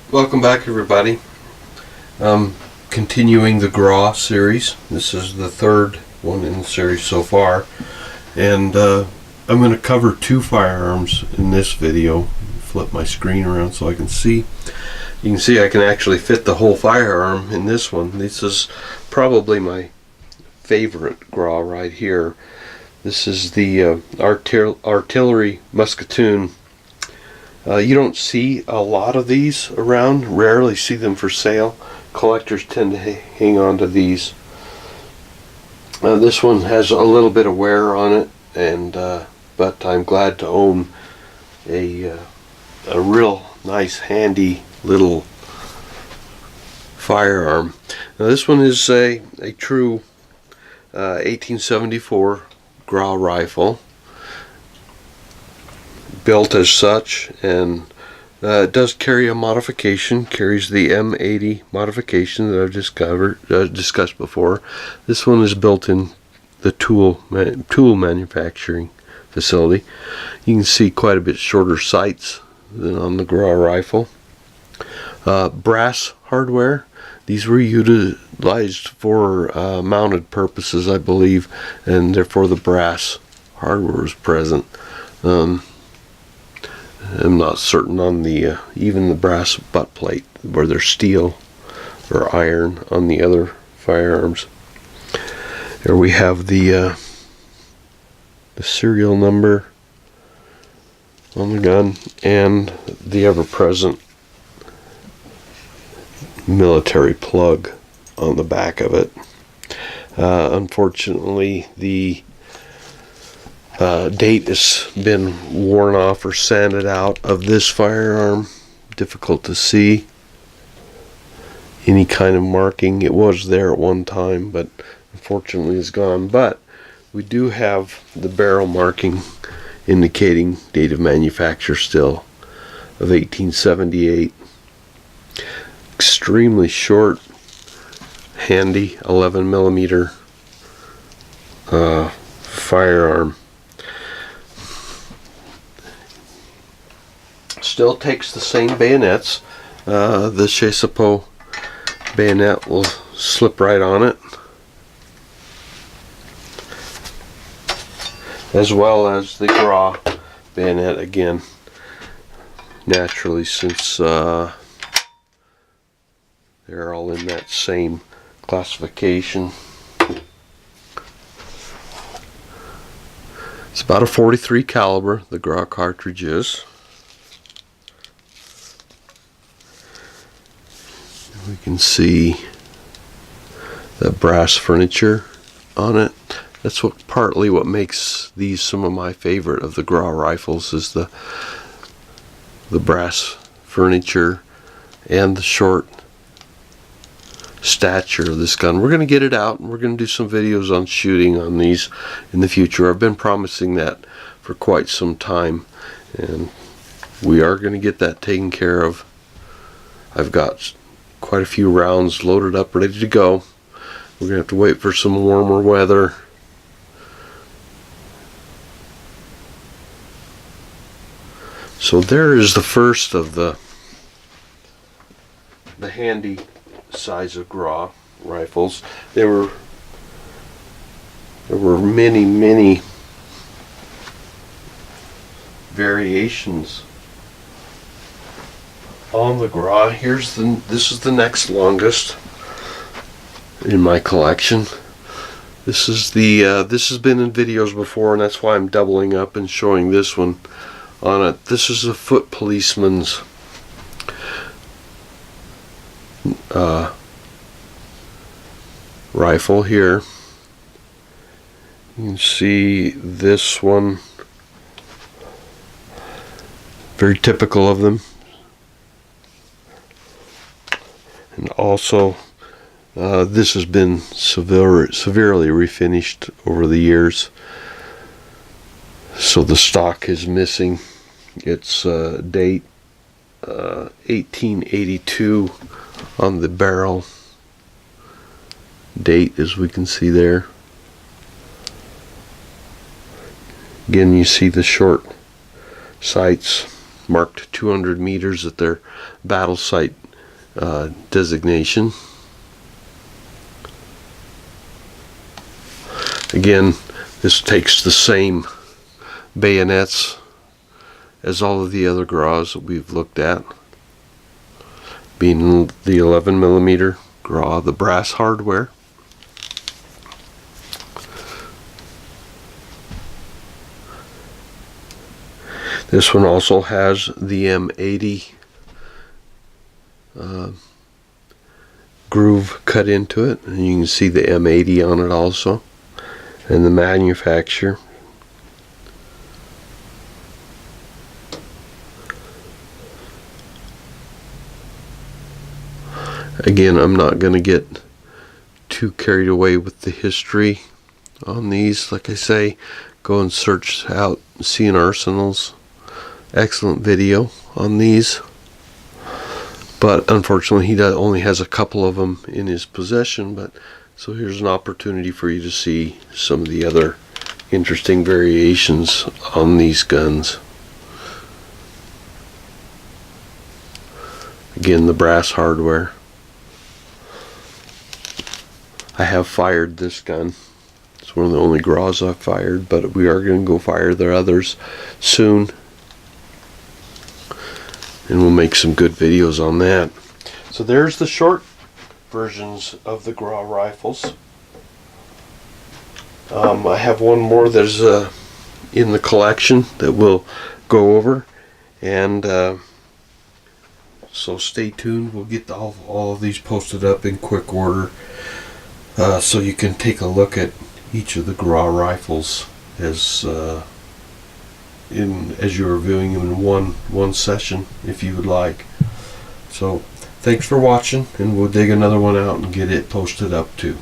Welcome back, everybody. Continuing the Gras series. This is the third one in the series so far, and I'm going to cover two firearms in this video. Flip my screen around so I can see. You can see I can actually fit the whole firearm in this one. This is probably my favorite Gras right here. This is the Artillery Musketoon. You don't see a lot of these around, rarely see them for sale. Collectors tend to hang on to these. This one has a little bit of wear on it, and but I'm glad to own a real nice, handy little firearm. Now this one is a true 1874 Gras rifle, built as such, and it does carry a modification. Carries the M80 modification that I've discussed before. This one is built in the tool manufacturing facility. You can see quite a bit shorter sights than on the Gras rifle. Brass hardware. These were utilized for mounted purposes, I believe, and therefore the brass hardware was present. I'm not certain on the even the brass butt plate, where there's steel or iron on the other firearms. Here we have the serial number on the gun and the ever-present military plug on the back of it. Unfortunately, the date has been worn off or sanded out of this firearm. Difficult to see any kind of marking. It was there at one time, but unfortunately is gone. But we do have the barrel marking indicating date of manufacture still of 1878. Extremely short, handy 11 millimeter firearm. Still takes the same bayonets. The Chassepot bayonet will slip right on it, as well as the Gras bayonet again. Naturally, since they're all in that same classification. It's about a .43 caliber, the Gras cartridge is. We can see the brass furniture on it. That's partly what makes these some of my favorite of the Gras rifles, is the brass furniture and the short stature of this gun. We're going to get it out and we're going to do some videos on shooting on these in the future. I've been promising that for quite some time, and we are going to get that taken care of. I've got quite a few rounds loaded up, ready to go. We're going to have to wait for some warmer weather. So there is the first of the handy size of Gras rifles. There were many variations on the Gras. This is the next longest in my collection. This has been in videos before, and that's why I'm doubling up and showing this one on it. This is a foot policeman's rifle here. You can see this one, very typical of them. And also, this has been severely refinished over the years, so the stock is missing its date, 1882 on the barrel date, as we can see there. Again, you see the short sights marked 200 meters at their battle site designation. Again, this takes the same bayonets as all of the other Gras that we've looked at, being the 11mm Gras, the brass hardware. This one also has the M80 groove cut into it, and you can see the M80 on it also, and the manufacturer. Again, I'm not going to get too carried away with the history on these. Like I say, go and search out Seeing Arsenal's excellent video on these. But unfortunately, he only has a couple of them in his possession. But so here's an opportunity for you to see some of the other interesting variations on these guns. Again, the brass hardware. I have fired this gun. It's one of the only Gras I've fired, but we are going to go fire their others soon. And we'll make some good videos on that. So there's the short versions of the Gras rifles. I have one more that's in the collection that we'll go over. And so stay tuned. We'll get all of these posted up in quick order. So you can take a look at each of the Gras rifles as you're reviewing them in one session, if you would like. So thanks for watching, and we'll dig another one out and get it posted up too.